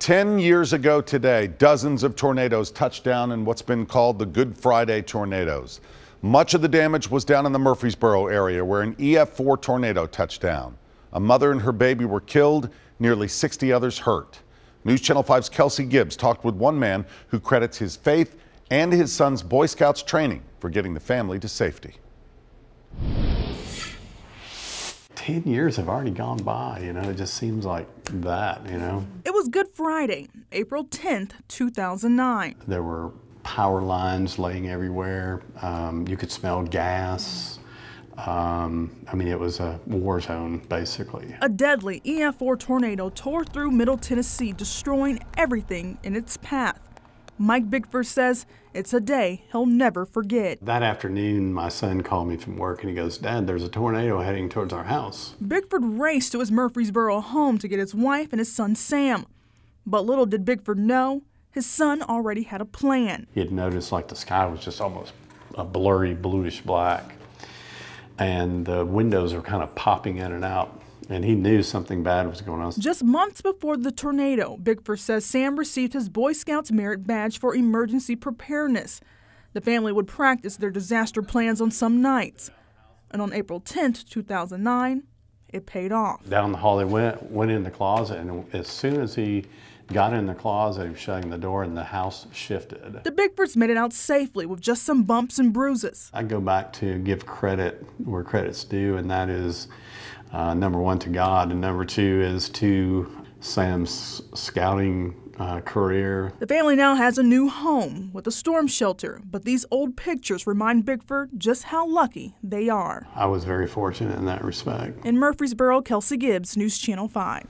10 years ago today, dozens of tornadoes touched down in what's been called the Good Friday tornadoes. Much of the damage was down in the Murfreesboro area where an EF4 tornado touched down. A mother and her baby were killed, nearly 60 others hurt. News Channel 5's Kelsey Gibbs talked with one man who credits his faith and his son's Boy Scouts training for getting the family to safety. 10 years have already gone by, it just seems like that, It was Good Friday, April 10th, 2009. There were power lines laying everywhere. You could smell gas. It was a war zone, basically. A deadly EF4 tornado tore through Middle Tennessee, destroying everything in its path. Mike Bickford says it's a day he'll never forget. That afternoon, my son called me from work and he goes, "Dad, there's a tornado heading towards our house." Bickford raced to his Murfreesboro home to get his wife and his son Sam. But little did Bickford know, his son already had a plan. He had noticed the sky was just almost a blurry bluish black. And the windows are kind of popping in and out. And he knew something bad was going on. Just months before the tornado, Bickford says Sam received his Boy Scouts merit badge for emergency preparedness. The family would practice their disaster plans on some nights. And on April 10th, 2009, it paid off. Down the hall they went in the closet, and as soon as he got in the closet, he was shutting the door and the house shifted. The Bickfords made it out safely with just some bumps and bruises. I go back to give credit where credit's due, and that is number one to God, and number two is to Sam's scouting career. The family now has a new home with a storm shelter, but these old pictures remind Bickford just how lucky they are. I was very fortunate in that respect. In Murfreesboro, Kelsey Gibbs, News Channel 5.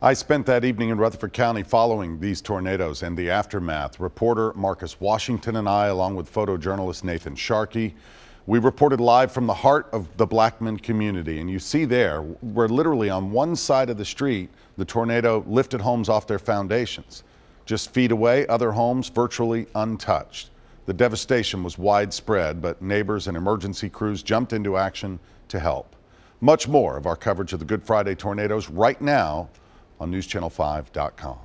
I spent that evening in Rutherford County following these tornadoes and the aftermath. Reporter Marcus Washington and I, along with photojournalist Nathan Sharkey, we reported live from the heart of the Blackman community. And you see there, where literally on one side of the street, the tornado lifted homes off their foundations. Just feet away, other homes virtually untouched. The devastation was widespread, but neighbors and emergency crews jumped into action to help. Much more of our coverage of the Good Friday tornadoes right now on newschannel5.com.